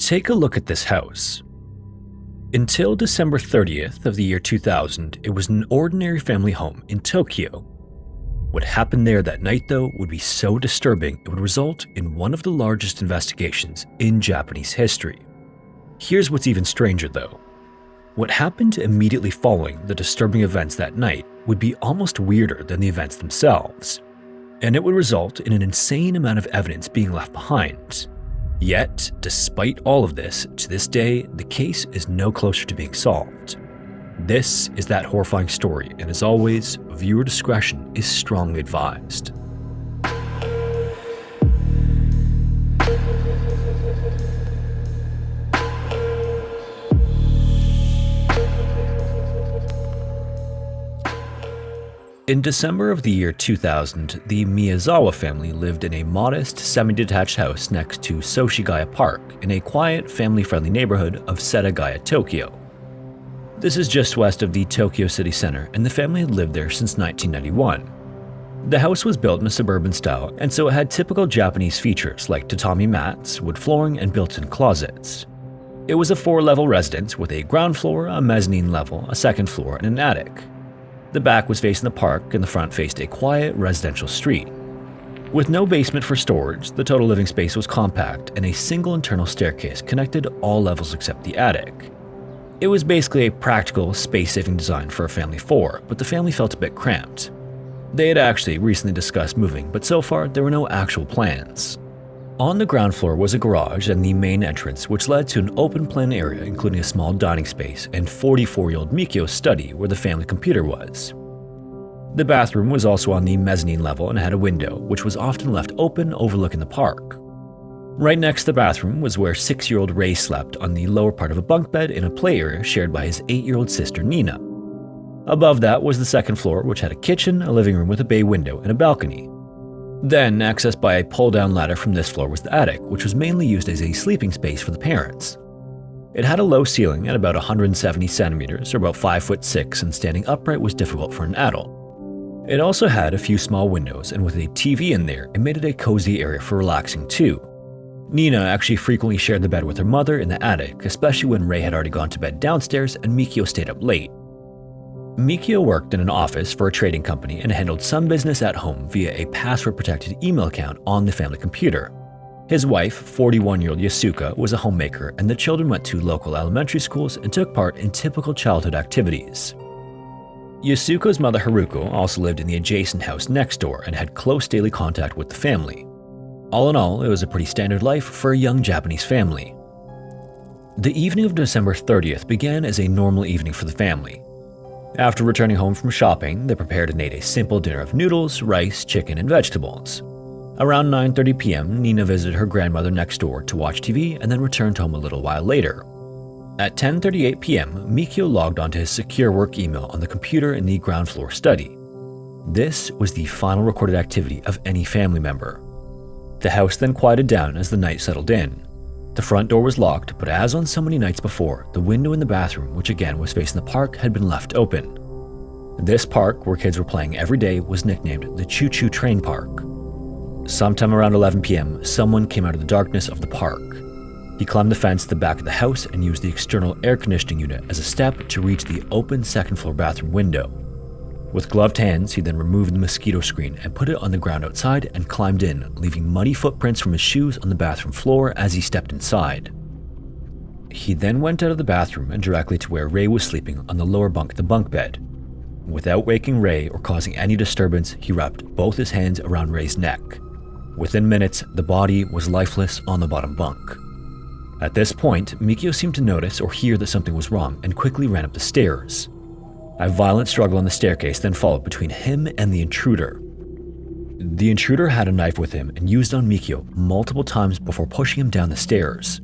Take a look at this house. Until December 30th of the year 2000, it was an ordinary family home in Tokyo. What happened there that night, though, would be so disturbing it would result in one of the largest investigations in Japanese history. Here's what's even stranger, though. What happened immediately following the disturbing events that night would be almost weirder than the events themselves, and it would result in an insane amount of evidence being left behind. Yet, despite all of this, to this day, the case is no closer to being solved. This is that horrifying story, and as always, viewer discretion is strongly advised. In December of the year 2000, the Miyazawa family lived in a modest, semi-detached house next to Soshigaya Park in a quiet, family-friendly neighborhood of Setagaya, Tokyo. This is just west of the Tokyo city center, and the family had lived there since 1991. The house was built in a suburban style, and so it had typical Japanese features like tatami mats, wood flooring, and built-in closets. It was a 4-level residence with a ground floor, a mezzanine level, a second floor, and an attic. The back was facing the park, and the front faced a quiet residential street. With no basement for storage, the total living space was compact, and a single internal staircase connected all levels except the attic. It was basically a practical, space-saving design for a family of 4, but the family felt a bit cramped. They had actually recently discussed moving, but so far there were no actual plans. On the ground floor was a garage and the main entrance, which led to an open-plan area including a small dining space and 44-year-old Mikio's study where the family computer was. The bathroom was also on the mezzanine level and had a window, which was often left open overlooking the park. Right next to the bathroom was where 6-year-old Ray slept on the lower part of a bunk bed in a play area shared by his 8-year-old sister Nina. Above that was the second floor, which had a kitchen, a living room with a bay window, and a balcony. Then, accessed by a pull-down ladder from this floor was the attic, which was mainly used as a sleeping space for the parents. It had a low ceiling at about 170 centimeters, or about 5'6", and standing upright was difficult for an adult. It also had a few small windows, and with a TV in there, it made it a cozy area for relaxing too. Nina actually frequently shared the bed with her mother in the attic, especially when Ray had already gone to bed downstairs and Mikio stayed up late. Mikio worked in an office for a trading company and handled some business at home via a password-protected email account on the family computer. His wife, 41-year-old Yasuka, was a homemaker, and the children went to local elementary schools and took part in typical childhood activities. Yasuko's mother Haruko also lived in the adjacent house next door and had close daily contact with the family. All in all, it was a pretty standard life for a young Japanese family. The evening of December 30th began as a normal evening for the family. After returning home from shopping, they prepared and ate a simple dinner of noodles, rice, chicken, and vegetables. Around 9:30 p.m., Nina visited her grandmother next door to watch TV and then returned home a little while later. At 10:38 p.m., Mikio logged onto his secure work email on the computer in the ground floor study. This was the final recorded activity of any family member. The house then quieted down as the night settled in. The front door was locked, but as on so many nights before, the window in the bathroom, which again was facing the park, had been left open. This park, where kids were playing every day, was nicknamed the Choo Choo Train Park. Sometime around 11 p.m., someone came out of the darkness of the park. He climbed the fence to the back of the house and used the external air conditioning unit as a step to reach the open second-floor bathroom window. With gloved hands, he then removed the mosquito screen and put it on the ground outside and climbed in, leaving muddy footprints from his shoes on the bathroom floor as he stepped inside. He then went out of the bathroom and directly to where Ray was sleeping on the lower bunk of the bunk bed. Without waking Ray or causing any disturbance, he wrapped both his hands around Ray's neck. Within minutes, the body was lifeless on the bottom bunk. At this point, Mikio seemed to notice or hear that something was wrong and quickly ran up the stairs. A violent struggle on the staircase then followed between him and the intruder. The intruder had a knife with him and used on Mikio multiple times before pushing him down the stairs.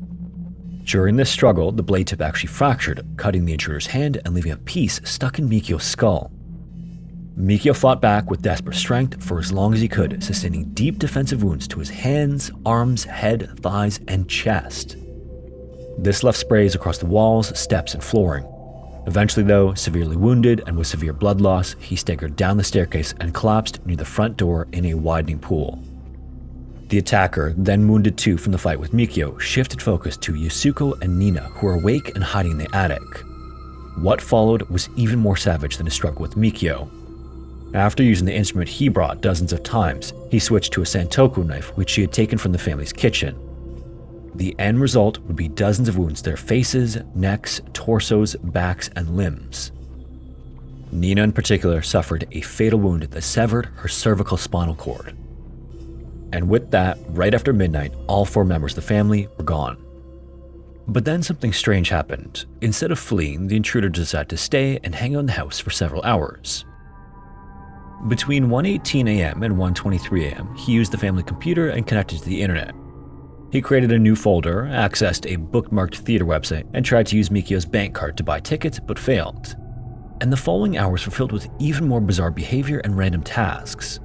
During this struggle, the blade tip actually fractured, cutting the intruder's hand and leaving a piece stuck in Mikio's skull. Mikio fought back with desperate strength for as long as he could, sustaining deep defensive wounds to his hands, arms, head, thighs, and chest. This left sprays across the walls, steps, and flooring. Eventually, though, severely wounded and with severe blood loss, he staggered down the staircase and collapsed near the front door in a widening pool. The attacker, then wounded 2 from the fight with Mikio, shifted focus to Yasuko and Nina, who are awake and hiding in the attic. What followed was even more savage than his struggle with Mikio. After using the instrument he brought dozens of times, he switched to a santoku knife which he had taken from the family's kitchen. The end result would be dozens of wounds to their faces, necks, torsos, backs, and limbs. Nina in particular suffered a fatal wound that severed her cervical spinal cord. And with that, right after midnight, all 4 members of the family were gone. But then something strange happened. Instead of fleeing, the intruder decided to stay and hang out in the house for several hours. Between 1:18 a.m. and 1:23 a.m., he used the family computer and connected to the internet. He created a new folder, accessed a bookmarked theater website, and tried to use Mikio's bank card to buy tickets, but failed. And the following hours were filled with even more bizarre behavior and random tasks.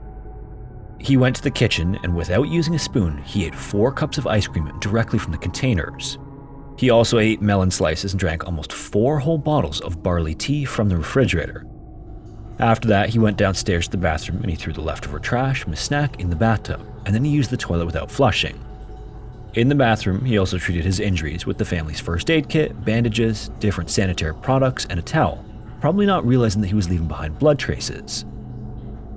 He went to the kitchen, and without using a spoon, he ate 4 cups of ice cream directly from the containers. He also ate melon slices and drank almost 4 whole bottles of barley tea from the refrigerator. After that, he went downstairs to the bathroom and he threw the leftover trash from his snack in the bathtub, and then he used the toilet without flushing. In the bathroom, he also treated his injuries with the family's first aid kit, bandages, different sanitary products, and a towel, probably not realizing that he was leaving behind blood traces.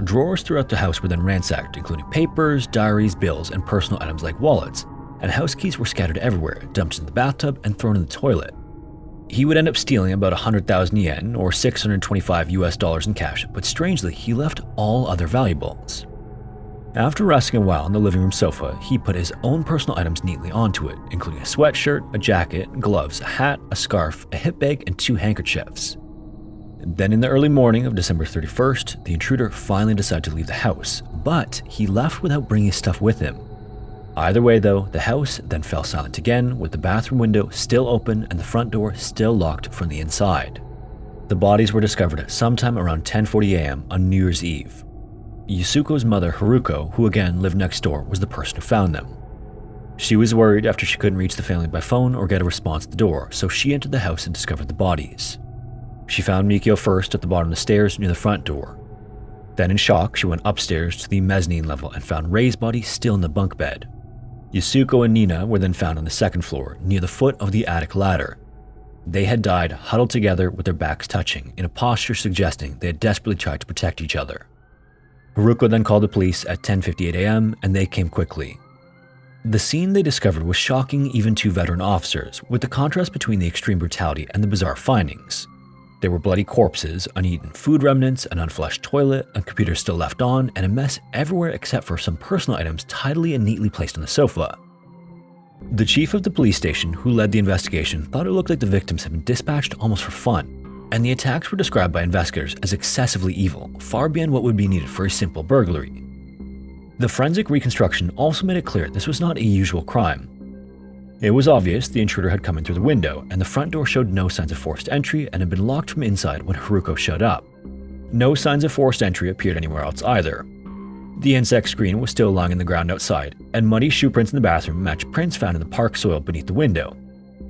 Drawers throughout the house were then ransacked, including papers, diaries, bills, and personal items like wallets, and house keys were scattered everywhere, dumped in the bathtub, and thrown in the toilet. He would end up stealing about 100,000 yen, or $625 in cash, but strangely, he left all other valuables. After resting a while on the living room sofa, he put his own personal items neatly onto it, including a sweatshirt, a jacket, gloves, a hat, a scarf, a hip bag, and 2 handkerchiefs. Then in the early morning of December 31st, the intruder finally decided to leave the house, but he left without bringing his stuff with him. Either way though, the house then fell silent again, with the bathroom window still open and the front door still locked from the inside. The bodies were discovered sometime around 10:40 a.m. on New Year's Eve. Yasuko's mother, Haruko, who again lived next door, was the person who found them. She was worried after she couldn't reach the family by phone or get a response at the door, so she entered the house and discovered the bodies. She found Mikio first at the bottom of the stairs near the front door. Then in shock, she went upstairs to the mezzanine level and found Rei's body still in the bunk bed. Yasuko and Nina were then found on the second floor, near the foot of the attic ladder. They had died huddled together with their backs touching, in a posture suggesting they had desperately tried to protect each other. Haruko then called the police at 10:58 a.m. and they came quickly. The scene they discovered was shocking even to veteran officers, with the contrast between the extreme brutality and the bizarre findings. There were bloody corpses, uneaten food remnants, an unflushed toilet, a computer still left on, and a mess everywhere except for some personal items tidily and neatly placed on the sofa. The chief of the police station, who led the investigation, thought it looked like the victims had been dispatched almost for fun, and the attacks were described by investigators as excessively evil, far beyond what would be needed for a simple burglary. The forensic reconstruction also made it clear this was not a usual crime. It was obvious the intruder had come in through the window, and the front door showed no signs of forced entry and had been locked from inside when Haruko showed up. No signs of forced entry appeared anywhere else either. The insect screen was still lying in the ground outside, and muddy shoe prints in the bathroom matched prints found in the park soil beneath the window.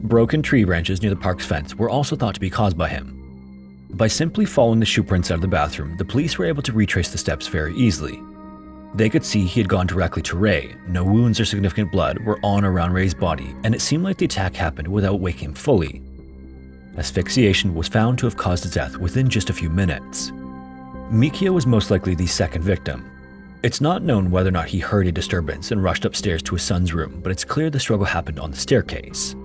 Broken tree branches near the park's fence were also thought to be caused by him. By simply following the shoe prints out of the bathroom, the police were able to retrace the steps very easily. They could see he had gone directly to Rei. No wounds or significant blood were on or around Rei's body, and it seemed like the attack happened without waking him fully. Asphyxiation was found to have caused his death within just a few minutes. Mikio was most likely the second victim. It's not known whether or not he heard a disturbance and rushed upstairs to his son's room, but it's clear the struggle happened on the staircase.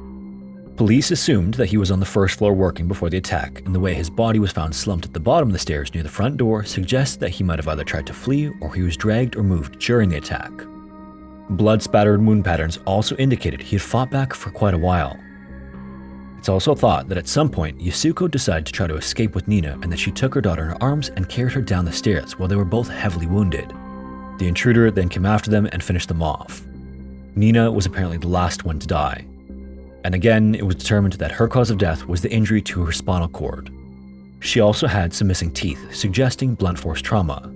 Police assumed that he was on the first floor working before the attack, and the way his body was found slumped at the bottom of the stairs near the front door suggests that he might have either tried to flee or he was dragged or moved during the attack. Blood-spattered wound patterns also indicated he had fought back for quite a while. It's also thought that at some point, Yasuko decided to try to escape with Nina and that she took her daughter in her arms and carried her down the stairs while they were both heavily wounded. The intruder then came after them and finished them off. Nina was apparently the last one to die. And again, it was determined that her cause of death was the injury to her spinal cord. She also had some missing teeth, suggesting blunt force trauma.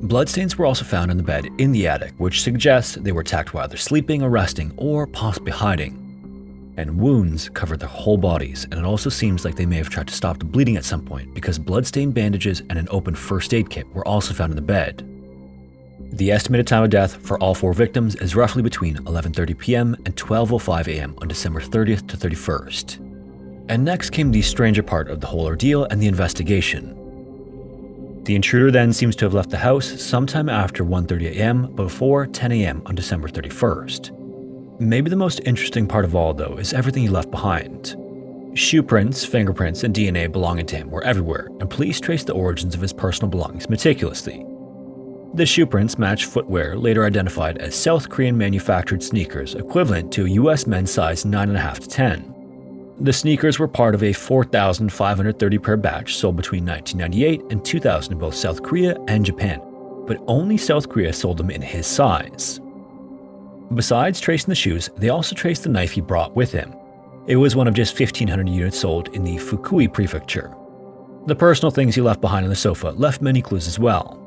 Bloodstains were also found in the bed in the attic, which suggests they were attacked while either sleeping or resting, or possibly hiding. And wounds covered their whole bodies, and it also seems like they may have tried to stop the bleeding at some point because bloodstained bandages and an open first aid kit were also found in the bed. The estimated time of death for all 4 victims is roughly between 11:30 p.m. and 12:05 a.m. on December 30th to 31st. And next came the stranger part of the whole ordeal and the investigation. The intruder then seems to have left the house sometime after 1:30 a.m. before 10 a.m. on December 31st. Maybe the most interesting part of all, though, is everything he left behind. Shoe prints, fingerprints, and DNA belonging to him were everywhere, and police traced the origins of his personal belongings meticulously. The shoe prints matched footwear later identified as South Korean manufactured sneakers equivalent to a US men's size 9.5 to 10. The sneakers were part of a 4,530 pair batch sold between 1998 and 2000 in both South Korea and Japan, but only South Korea sold them in his size. Besides tracing the shoes, they also traced the knife he brought with him. It was one of just 1,500 units sold in the Fukui prefecture. The personal things he left behind on the sofa left many clues as well.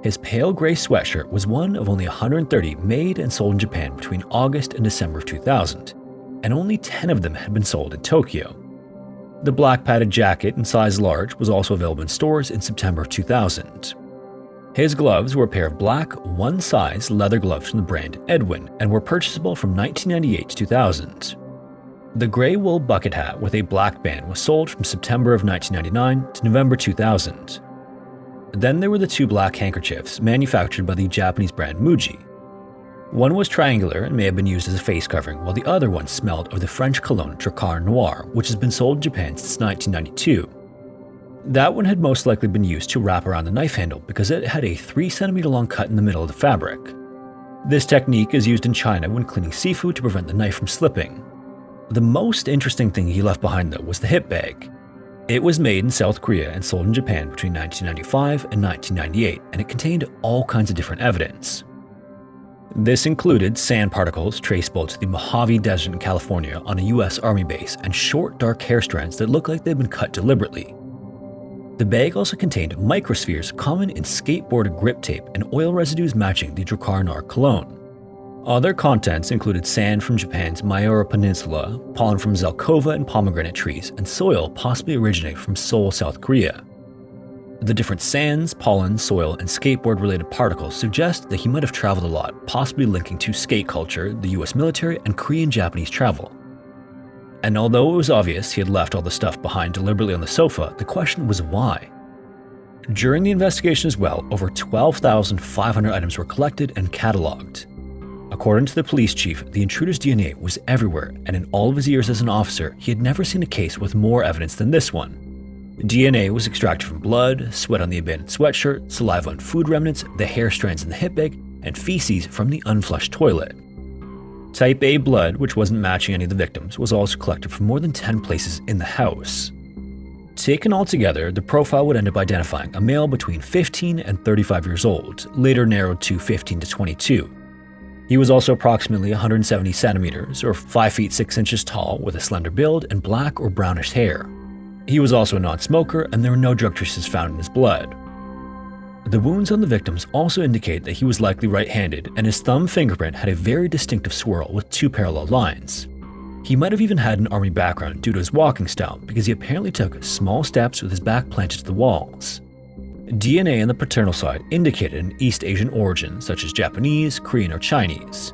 His pale gray sweatshirt was one of only 130 made and sold in Japan between August and December of 2000, and only 10 of them had been sold in Tokyo. The black padded jacket in size large was also available in stores in September of 2000. His gloves were a pair of black, one-size leather gloves from the brand Edwin and were purchasable from 1998 to 2000. The gray wool bucket hat with a black band was sold from September of 1999 to November 2000. Then there were the 2 black handkerchiefs manufactured by the Japanese brand Muji. One was triangular and may have been used as a face covering, while the other one smelled of the French cologne Drakkar Noir, which has been sold in Japan since 1992. That one had most likely been used to wrap around the knife handle because it had a 3 cm long cut in the middle of the fabric. This technique is used in China when cleaning seafood to prevent the knife from slipping. The most interesting thing he left behind, though, was the hip bag. It was made in South Korea and sold in Japan between 1995 and 1998, and it contained all kinds of different evidence. This included sand particles traceable to the Mojave Desert in California on a US Army base and short dark hair strands that looked like they'd been cut deliberately. The bag also contained microspheres common in skateboard grip tape and oil residues matching the Drakkar Noir cologne. Other contents included sand from Japan's Miura Peninsula, pollen from Zelkova and pomegranate trees, and soil possibly originating from Seoul, South Korea. The different sands, pollen, soil, and skateboard-related particles suggest that he might have traveled a lot, possibly linking to skate culture, the US military, and Korean-Japanese travel. And although it was obvious he had left all the stuff behind deliberately on the sofa, the question was why. During the investigation as well, over 12,500 items were collected and catalogued. According to the police chief, the intruder's DNA was everywhere, and in all of his years as an officer, he had never seen a case with more evidence than this one. DNA was extracted from blood, sweat on the abandoned sweatshirt, saliva on food remnants, the hair strands in the hip bag, and feces from the unflushed toilet. Type A blood, which wasn't matching any of the victims, was also collected from more than 10 places in the house. Taken all together, the profile would end up identifying a male between 15 and 35 years old, later narrowed to 15 to 22. He was also approximately 170 centimeters, or 5 feet 6 inches tall, with a slender build and black or brownish hair. He was also a non-smoker, and there were no drug traces found in his blood. The wounds on the victims also indicate that he was likely right-handed, and his thumb fingerprint had a very distinctive swirl with 2 parallel lines. He might have even had an army background due to his walking style, because he apparently took small steps with his back planted to the walls. DNA on the paternal side indicated an East Asian origin, such as Japanese, Korean, or Chinese.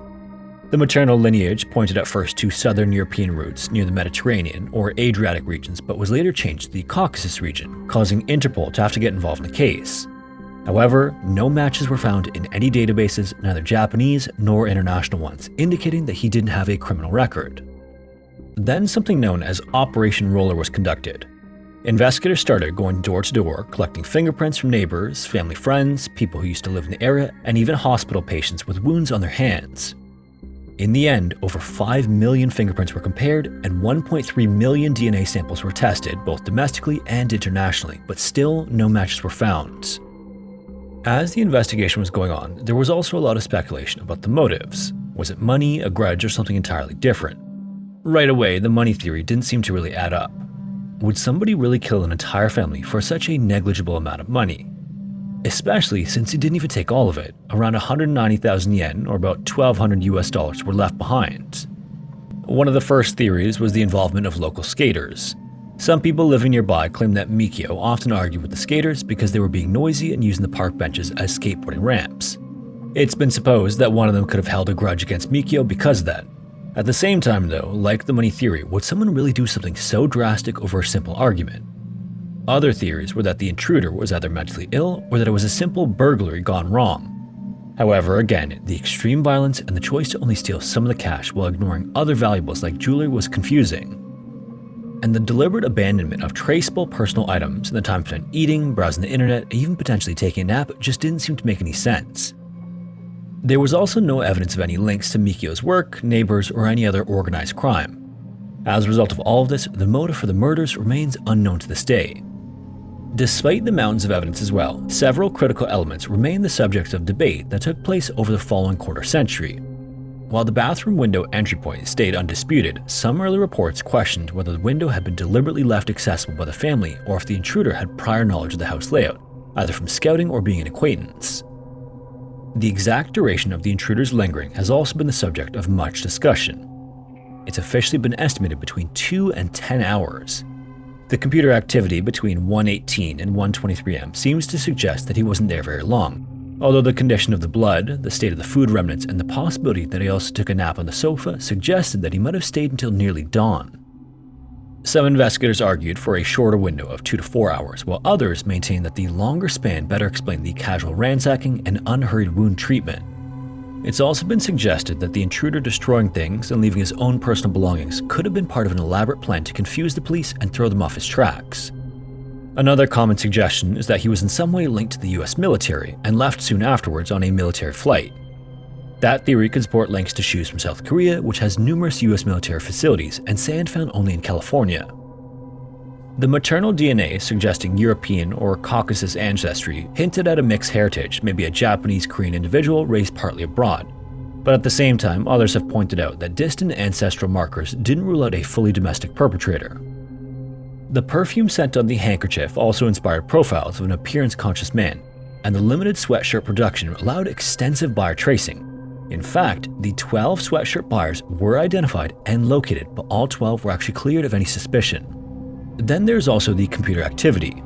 The maternal lineage pointed at first to Southern European roots near the Mediterranean or Adriatic regions, but was later changed to the Caucasus region, causing Interpol to have to get involved in the case. However, no matches were found in any databases, neither Japanese nor international ones, indicating that he didn't have a criminal record. Then something known as Operation Roller was conducted. Investigators started going door to door, collecting fingerprints from neighbors, family friends, people who used to live in the area, and even hospital patients with wounds on their hands. In the end, over 5 million fingerprints were compared and 1.3 million DNA samples were tested, both domestically and internationally, but still no matches were found. As the investigation was going on, there was also a lot of speculation about the motives. Was it money, a grudge, or something entirely different? Right away, the money theory didn't seem to really add up. Would somebody really kill an entire family for such a negligible amount of money? Especially since he didn't even take all of it. Around 190,000 yen, or about $1,200 US, were left behind. One of the first theories was the involvement of local skaters. Some people living nearby claimed that Mikio often argued with the skaters because they were being noisy and using the park benches as skateboarding ramps. It's been supposed that one of them could have held a grudge against Mikio because of that. At the same time though, like the money theory, would someone really do something so drastic over a simple argument? Other theories were that the intruder was either mentally ill or that it was a simple burglary gone wrong. However, again, the extreme violence and the choice to only steal some of the cash while ignoring other valuables like jewelry was confusing. And the deliberate abandonment of traceable personal items and the time spent eating, browsing the internet, and even potentially taking a nap just didn't seem to make any sense. There was also no evidence of any links to Mikio's work, neighbors, or any other organized crime. As a result of all of this, the motive for the murders remains unknown to this day. Despite the mountains of evidence as well, several critical elements remain the subject of debate that took place over the following quarter century. While the bathroom window entry point stayed undisputed, some early reports questioned whether the window had been deliberately left accessible by the family or if the intruder had prior knowledge of the house layout, either from scouting or being an acquaintance. The exact duration of the intruder's lingering has also been the subject of much discussion. It's officially been estimated between 2 and 10 hours. The computer activity between 1:18 and 1:23 am seems to suggest that he wasn't there very long, although the condition of the blood, the state of the food remnants, and the possibility that he also took a nap on the sofa suggested that he might have stayed until nearly dawn. Some investigators argued for a shorter window of 2 to 4 hours, while others maintained that the longer span better explained the casual ransacking and unhurried wound treatment. It's also been suggested that the intruder destroying things and leaving his own personal belongings could have been part of an elaborate plan to confuse the police and throw them off his tracks. Another common suggestion is that he was in some way linked to the US military and left soon afterwards on a military flight. That theory could support links to shoes from South Korea, which has numerous US military facilities, and sand found only in California. The maternal DNA suggesting European or Caucasus ancestry hinted at a mixed heritage, maybe a Japanese-Korean individual raised partly abroad. But at the same time, others have pointed out that distant ancestral markers didn't rule out a fully domestic perpetrator. The perfume scent on the handkerchief also inspired profiles of an appearance-conscious man, and the limited sweatshirt production allowed extensive buyer tracing. In fact, the 12 sweatshirt buyers were identified and located, but all 12 were actually cleared of any suspicion. Then there's also the computer activity.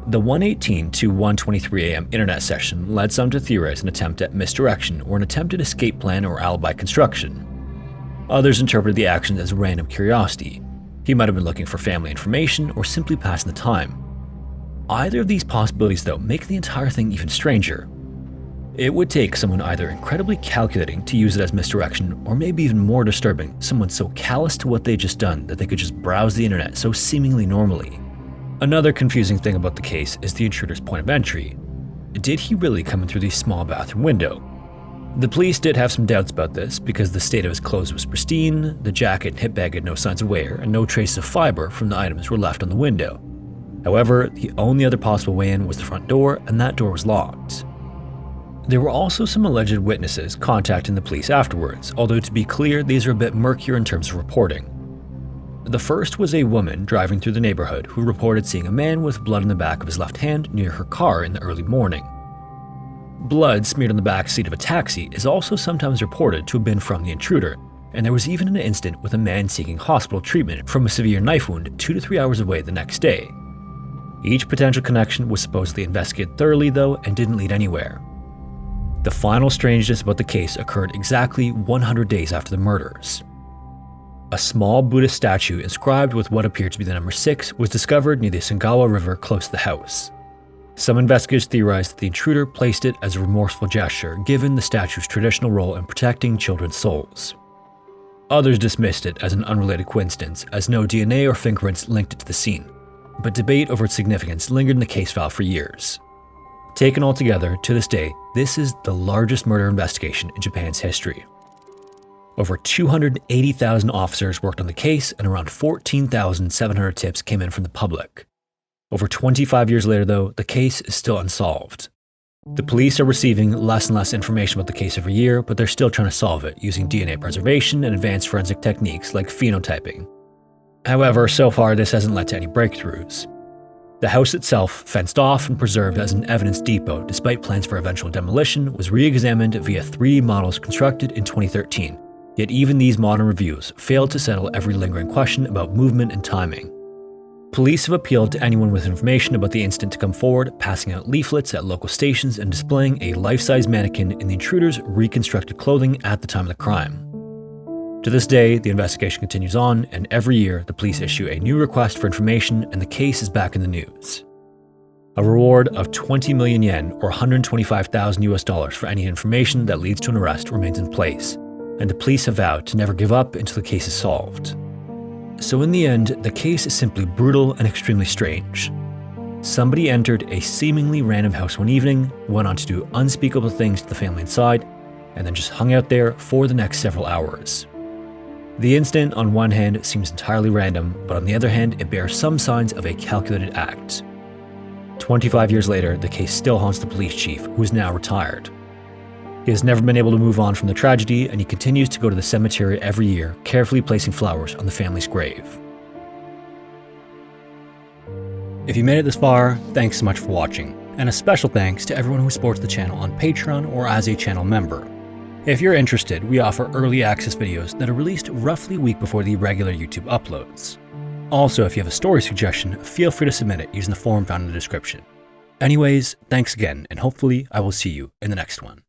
The 1:18 to 1:23 am internet session led some to theorize an attempt at misdirection or an attempted escape plan or alibi construction. Others interpreted the actions as random curiosity. He might have been looking for family information or simply passing the time. Either of these possibilities, though, make the entire thing even stranger. It would take someone either incredibly calculating to use it as misdirection, or maybe even more disturbing, someone so callous to what they'd just done that they could just browse the internet so seemingly normally. Another confusing thing about the case is the intruder's point of entry. Did he really come in through the small bathroom window? The police did have some doubts about this because the state of his clothes was pristine, the jacket and hip bag had no signs of wear, and no traces of fiber from the items were left on the window. However, the only other possible way in was the front door, and that door was locked. There were also some alleged witnesses contacting the police afterwards, although to be clear, these are a bit murkier in terms of reporting. The first was a woman driving through the neighborhood who reported seeing a man with blood in the back of his left hand near her car in the early morning. Blood smeared on the back seat of a taxi is also sometimes reported to have been from the intruder, and there was even an incident with a man seeking hospital treatment from a severe knife wound 2 to 3 hours away the next day. Each potential connection was supposedly investigated thoroughly though and didn't lead anywhere. The final strangeness about the case occurred exactly 100 days after the murders. A small Buddhist statue inscribed with what appeared to be the number 6 was discovered near the Sangawa River close to the house. Some investigators theorized that the intruder placed it as a remorseful gesture given the statue's traditional role in protecting children's souls. Others dismissed it as an unrelated coincidence, as no DNA or fingerprints linked it to the scene, but debate over its significance lingered in the case file for years. Taken all together, to this day, this is the largest murder investigation in Japan's history. Over 280,000 officers worked on the case, and around 14,700 tips came in from the public. Over 25 years later, though, the case is still unsolved. The police are receiving less and less information about the case every year, but they're still trying to solve it using DNA preservation and advanced forensic techniques like phenotyping. However, so far this hasn't led to any breakthroughs. The house itself, fenced off and preserved as an evidence depot despite plans for eventual demolition, was re-examined via 3D models constructed in 2013, yet even these modern reviews failed to settle every lingering question about movement and timing. Police have appealed to anyone with information about the incident to come forward, passing out leaflets at local stations and displaying a life-size mannequin in the intruder's reconstructed clothing at the time of the crime. To this day, the investigation continues on, and every year the police issue a new request for information and the case is back in the news. A reward of 20 million yen or $125,000 for any information that leads to an arrest remains in place, and the police have vowed to never give up until the case is solved. So in the end, the case is simply brutal and extremely strange. Somebody entered a seemingly random house one evening, went on to do unspeakable things to the family inside, and then just hung out there for the next several hours. The incident on one hand seems entirely random, but on the other hand, it bears some signs of a calculated act. 25 years later, the case still haunts the police chief, who is now retired. He has never been able to move on from the tragedy, and he continues to go to the cemetery every year, carefully placing flowers on the family's grave. If you made it this far, thanks so much for watching, and a special thanks to everyone who supports the channel on Patreon or as a channel member. If you're interested, we offer early access videos that are released roughly a week before the regular YouTube uploads. Also, if you have a story suggestion, feel free to submit it using the form found in the description. Anyways, thanks again, and hopefully I will see you in the next one.